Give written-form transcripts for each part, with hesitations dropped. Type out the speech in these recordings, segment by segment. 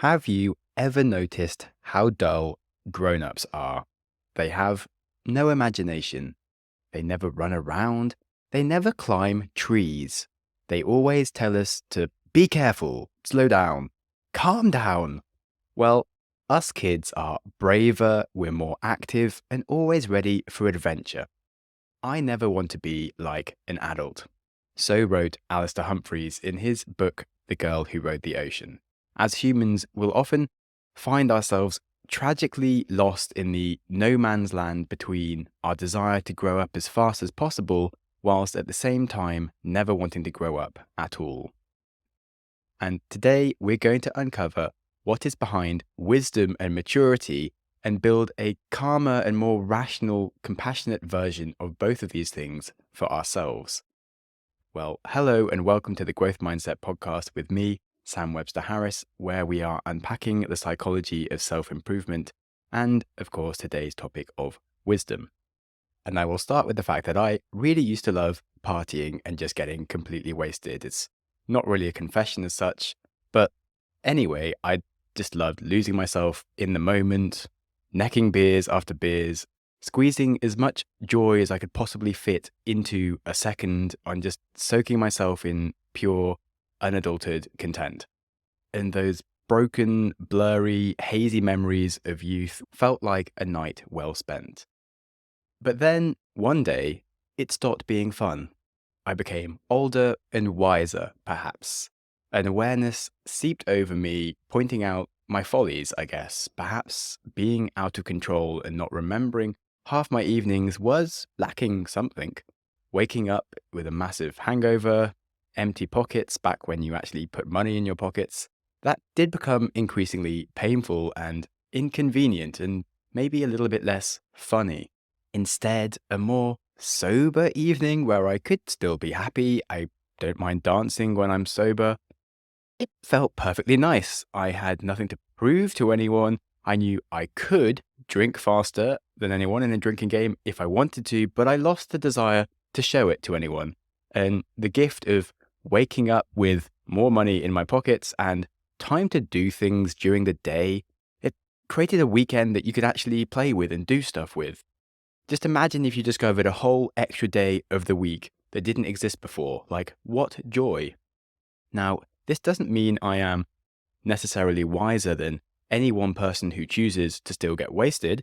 Have you ever noticed how dull grown-ups are? They have no imagination. They never run around. They never climb trees. They always tell us to be careful, slow down, calm down. Well, us kids are braver, we're more active, and always ready for adventure. I never want to be like an adult. So wrote Alistair Humphreys in his book, The Girl Who Rode the Ocean. As humans, we'll often find ourselves tragically lost in the no man's land between our desire to grow up as fast as possible, whilst at the same time never wanting to grow up at all. And today we're going to uncover what is behind wisdom and maturity and build a calmer and more rational, compassionate version of both of these things for ourselves. Well, hello and welcome to the Growth Mindset podcast with me, Sam Webster Harris, where we are unpacking the psychology of self-improvement and, of course, today's topic of wisdom. And I will start with the fact that I really used to love partying and just getting completely wasted. It's not really a confession as such, but anyway, I just loved losing myself in the moment, necking beers after beers, squeezing as much joy as I could possibly fit into a second and just soaking myself in pure, unadulterated content. And those broken, blurry, hazy memories of youth felt like a night well spent. But then, one day, it stopped being fun. I became older and wiser, perhaps. An awareness seeped over me, pointing out my follies, I guess. Perhaps being out of control and not remembering half my evenings was lacking something. Waking up with a massive hangover, empty pockets back when you actually put money in your pockets, that did become increasingly painful and inconvenient and maybe a little bit less funny. Instead, a more sober evening where I could still be happy. I don't mind dancing when I'm sober. It felt perfectly nice. I had nothing to prove to anyone. I knew I could drink faster than anyone in a drinking game if I wanted to, but I lost the desire to show it to anyone. And the gift of waking up with more money in my pockets and time to do things during the day, it created a weekend that you could actually play with and do stuff with. Just imagine if you discovered a whole extra day of the week that didn't exist before. Like, what joy. Now, this doesn't mean I am necessarily wiser than any one person who chooses to still get wasted,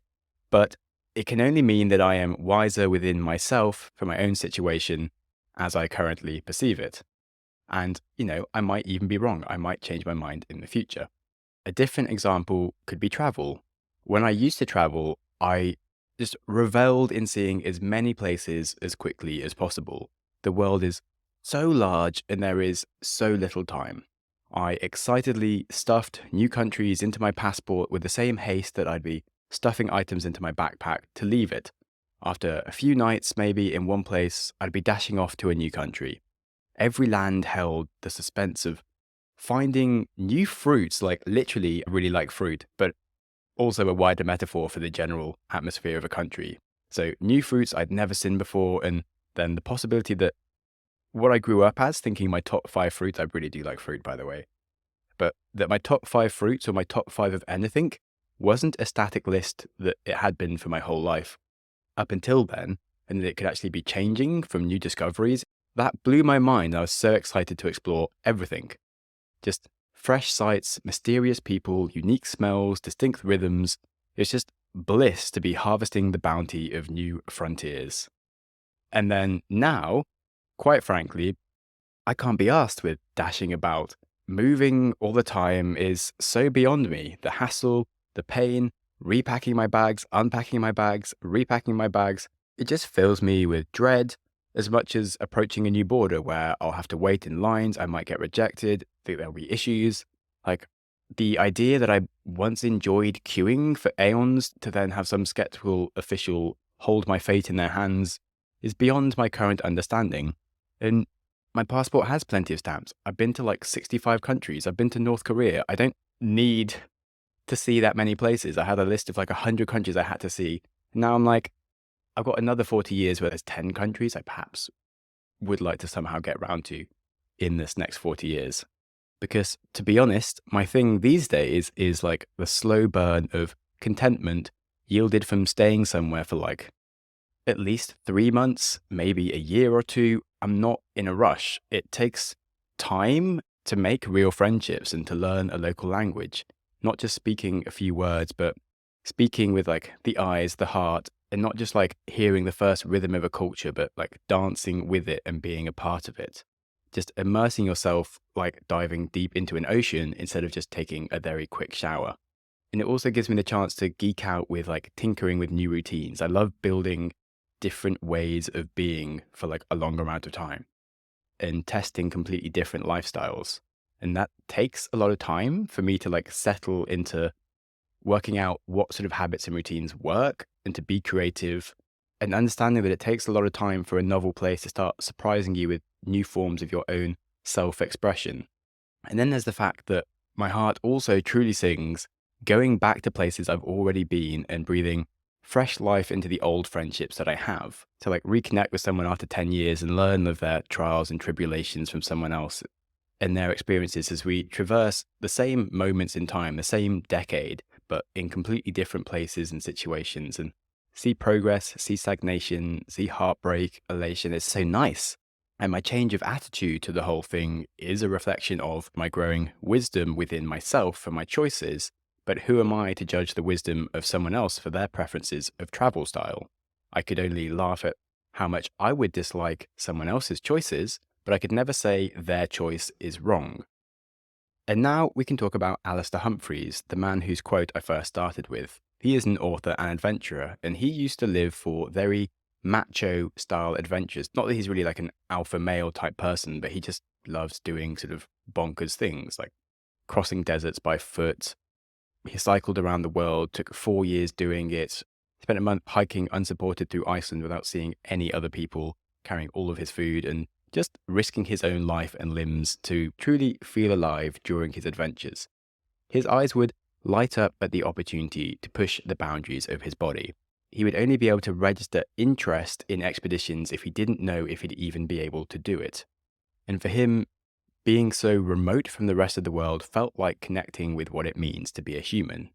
but it can only mean that I am wiser within myself for my own situation as I currently perceive it. And, I might even be wrong. I might change my mind in the future. A different example could be travel. When I used to travel, I just reveled in seeing as many places as quickly as possible. The world is so large and there is so little time. I excitedly stuffed new countries into my passport with the same haste that I'd be stuffing items into my backpack to leave it. After a few nights, maybe in one place, I'd be dashing off to a new country. Every land held the suspense of finding new fruits, like literally, I really like fruit, but also a wider metaphor for the general atmosphere of a country. So new fruits I'd never seen before, and then the possibility that what I grew up as, thinking my top 5 fruits, I really do like fruit, by the way, but that my top 5 fruits or my top 5 of anything wasn't a static list that it had been for my whole life up until then, and that it could actually be changing from new discoveries. That blew my mind. I was so excited to explore everything. Just fresh sights, mysterious people, unique smells, distinct rhythms. It's just bliss to be harvesting the bounty of new frontiers. And then now, quite frankly, I can't be asked with dashing about. Moving all the time is so beyond me. The hassle, the pain, repacking my bags, unpacking my bags, repacking my bags. It just fills me with dread as much as approaching a new border where I'll have to wait in lines, I might get rejected, think there'll be issues. Like the idea that I once enjoyed queuing for aeons to then have some skeptical official hold my fate in their hands is beyond my current understanding. And my passport has plenty of stamps. I've been to like 65 countries. I've been to North Korea. I don't need to see that many places. I had a list of like 100 countries I had to see. Now I'm like, I've got another 40 years where there's 10 countries I perhaps would like to somehow get round to in this next 40 years. Because to be honest, my thing these days is like the slow burn of contentment yielded from staying somewhere for like at least 3 months, maybe a year or two. I'm not in a rush. It takes time to make real friendships and to learn a local language, not just speaking a few words, but speaking with like the eyes, the heart, and not just like hearing the first rhythm of a culture, but like dancing with it and being a part of it. Just immersing yourself like diving deep into an ocean instead of just taking a very quick shower. And it also gives me the chance to geek out with like tinkering with new routines. I love building different ways of being for like a longer amount of time and testing completely different lifestyles. And that takes a lot of time for me to like settle into working out what sort of habits and routines work and to be creative and understanding that it takes a lot of time for a novel place to start surprising you with new forms of your own self-expression. And then there's the fact that my heart also truly sings going back to places I've already been and breathing fresh life into the old friendships that I have, to like reconnect with someone after 10 years and learn of their trials and tribulations from someone else and their experiences as we traverse the same moments in time, the same decade, but in completely different places and situations, and see progress, see stagnation, see heartbreak, elation. It's so nice. And my change of attitude to the whole thing is a reflection of my growing wisdom within myself and my choices. But who am I to judge the wisdom of someone else for their preferences of travel style? I could only laugh at how much I would dislike someone else's choices, but I could never say their choice is wrong. And now we can talk about Alistair Humphreys, the man whose quote I first started with. He is an author and adventurer, and he used to live for very macho style adventures. Not that he's really like an alpha male type person, but he just loves doing sort of bonkers things like crossing deserts by foot. He cycled around the world, took 4 years doing it, spent a month hiking unsupported through Iceland without seeing any other people, carrying all of his food and just risking his own life and limbs to truly feel alive during his adventures. His eyes would light up at the opportunity to push the boundaries of his body. He would only be able to register interest in expeditions if he didn't know if he'd even be able to do it. And for him, being so remote from the rest of the world felt like connecting with what it means to be a human.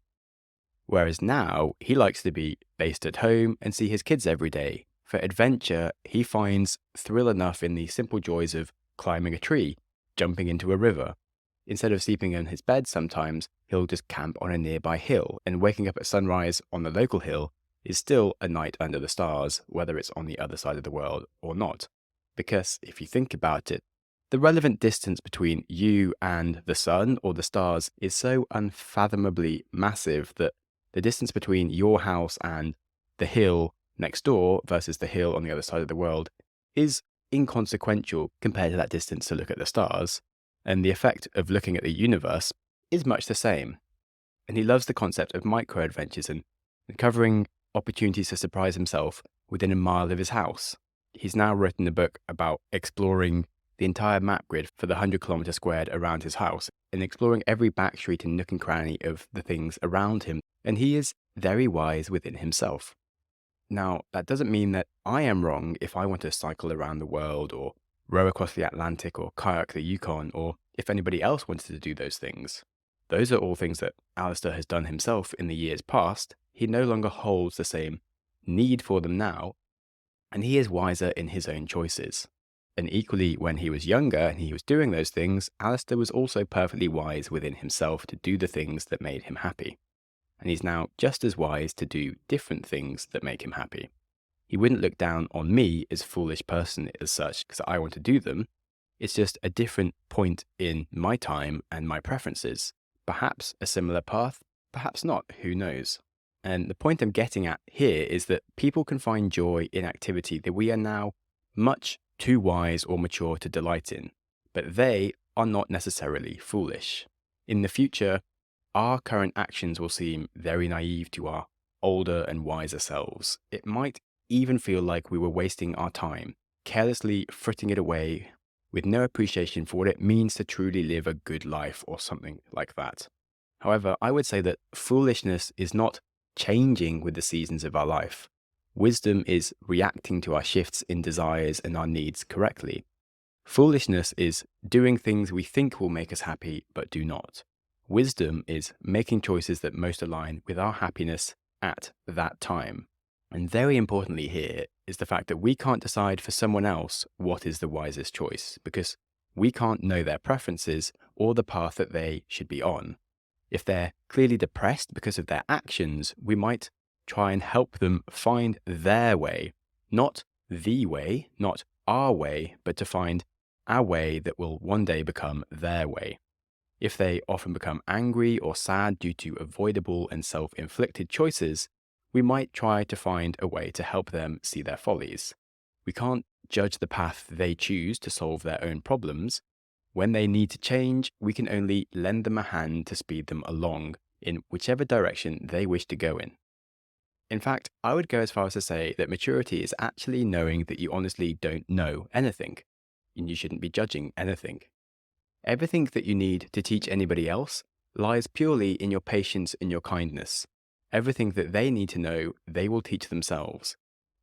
Whereas now, he likes to be based at home and see his kids every day. For adventure, he finds thrill enough in the simple joys of climbing a tree, jumping into a river. Instead of sleeping in his bed sometimes, he'll just camp on a nearby hill, and waking up at sunrise on the local hill is still a night under the stars, whether it's on the other side of the world or not. Because if you think about it, the relevant distance between you and the sun or the stars is so unfathomably massive that the distance between your house and the hill next door versus the hill on the other side of the world is inconsequential compared to that distance to look at the stars. And the effect of looking at the universe is much the same. And he loves the concept of micro adventures and uncovering opportunities to surprise himself within a mile of his house. He's now written a book about exploring the entire map grid for the 100-kilometer squared around his house and exploring every back street and nook and cranny of the things around him. And he is very wise within himself. Now, that doesn't mean that I am wrong if I want to cycle around the world or row across the Atlantic or kayak the Yukon, or if anybody else wanted to do those things. Those are all things that Alistair has done himself in the years past. He no longer holds the same need for them now, and he is wiser in his own choices. And equally, when he was younger and he was doing those things, Alistair was also perfectly wise within himself to do the things that made him happy. And he's now just as wise to do different things that make him happy. He wouldn't look down on me as a foolish person as such because I want to do them. It's just a different point in my time and my preferences. Perhaps a similar path, perhaps not, who knows? And the point I'm getting at here is that people can find joy in activity that we are now much too wise or mature to delight in, but they are not necessarily foolish. In the future, our current actions will seem very naive to our older and wiser selves. It might even feel like we were wasting our time, carelessly fritting it away with no appreciation for what it means to truly live a good life or something like that. However, I would say that foolishness is not changing with the seasons of our life. Wisdom is reacting to our shifts in desires and our needs correctly. Foolishness is doing things we think will make us happy but do not. Wisdom is making choices that most align with our happiness at that time. And very importantly here is the fact that we can't decide for someone else what is the wisest choice, because we can't know their preferences or the path that they should be on. If they're clearly depressed because of their actions, we might try and help them find their way, not the way, not our way, but to find our way that will one day become their way. If they often become angry or sad due to avoidable and self-inflicted choices, we might try to find a way to help them see their follies. We can't judge the path they choose to solve their own problems. When they need to change, we can only lend them a hand to speed them along in whichever direction they wish to go in. In fact, I would go as far as to say that maturity is actually knowing that you honestly don't know anything, and you shouldn't be judging anything. Everything that you need to teach anybody else lies purely in your patience and your kindness. Everything that they need to know, they will teach themselves.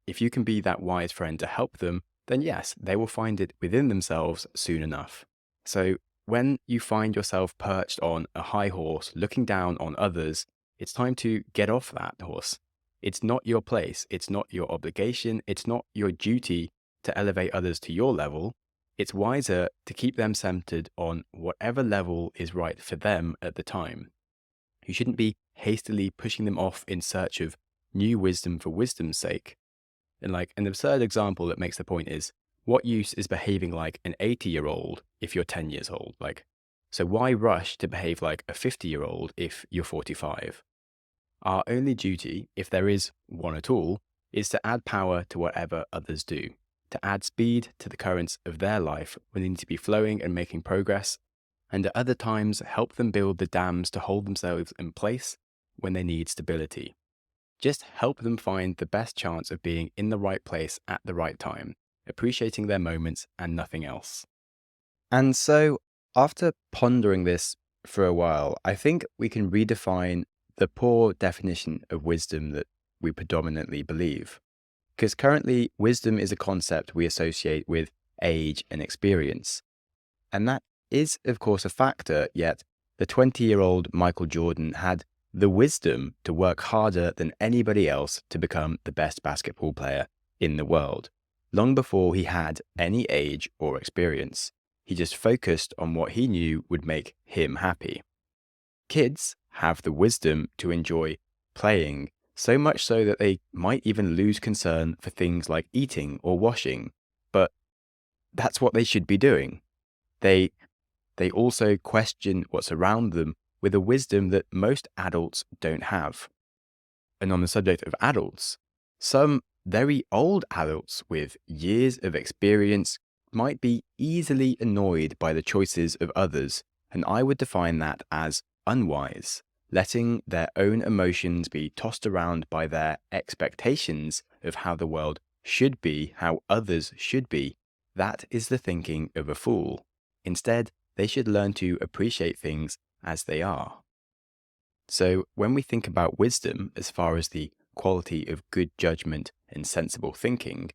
If you can be that wise friend to help them, then yes, they will find it within themselves soon enough. So when you find yourself perched on a high horse looking down on others, it's time to get off that horse. It's not your place. It's not your obligation. It's not your duty to elevate others to your level. It's wiser to keep them centered on whatever level is right for them at the time. You shouldn't be hastily pushing them off in search of new wisdom for wisdom's sake. And like an absurd example that makes the point is, what use is behaving like an 80-year-old if you're 10 years old? So why rush to behave like a 50-year-old if you're 45? Our only duty, if there is one at all, is to add power to whatever others do, to add speed to the currents of their life when they need to be flowing and making progress, and at other times help them build the dams to hold themselves in place when they need stability. Just help them find the best chance of being in the right place at the right time, appreciating their moments and nothing else. And so, after pondering this for a while, I think we can redefine the poor definition of wisdom that we predominantly believe. Because currently, wisdom is a concept we associate with age and experience. And that is, of course, a factor, yet the 20-year-old Michael Jordan had the wisdom to work harder than anybody else to become the best basketball player in the world, long before he had any age or experience. He just focused on what he knew would make him happy. Kids have the wisdom to enjoy playing, so much so that they might even lose concern for things like eating or washing, but that's what they should be doing. They also question what's around them with a wisdom that most adults don't have. And on the subject of adults, some very old adults with years of experience might be easily annoyed by the choices of others, and I would define that as unwise, letting their own emotions be tossed around by their expectations of how the world should be, how others should be. That is the thinking of a fool. Instead, they should learn to appreciate things as they are. So when we think about wisdom as far as the quality of good judgment and sensible thinking,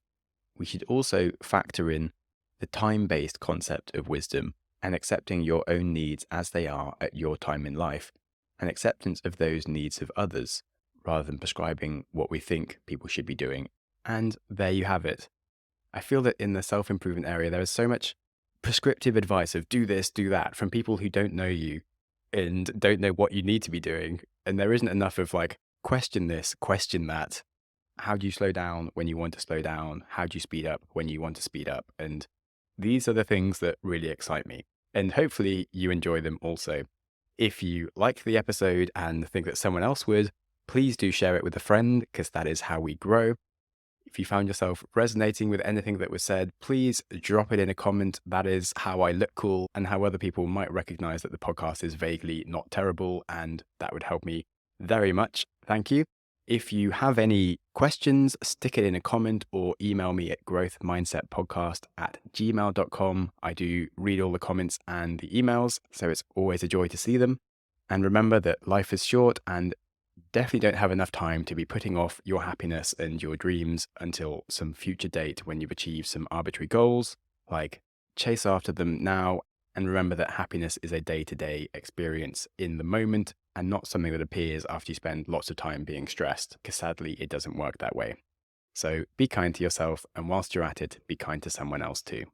we should also factor in the time-based concept of wisdom and accepting your own needs as they are at your time in life, and acceptance of those needs of others, rather than prescribing what we think people should be doing. And there you have it. I feel that in the self-improvement area, there is so much prescriptive advice of do this, do that from people who don't know you and don't know what you need to be doing. And there isn't enough of question this, question that. How do you slow down when you want to slow down? How do you speed up when you want to speed up? And these are the things that really excite me. And hopefully you enjoy them also. If you like the episode and think that someone else would, please do share it with a friend, because that is how we grow. If you found yourself resonating with anything that was said, please drop it in a comment. That is how I look cool and how other people might recognize that the podcast is vaguely not terrible, and that would help me very much. Thank you. If you have any questions, stick it in a comment or email me at growthmindsetpodcast@gmail.com. I do read all the comments and the emails, so it's always a joy to see them. And remember that life is short and definitely don't have enough time to be putting off your happiness and your dreams until some future date when you've achieved some arbitrary goals, like chase after them now, and remember that happiness is a day-to-day experience in the moment and not something that appears after you spend lots of time being stressed, because sadly, it doesn't work that way. So be kind to yourself, and whilst you're at it, be kind to someone else too.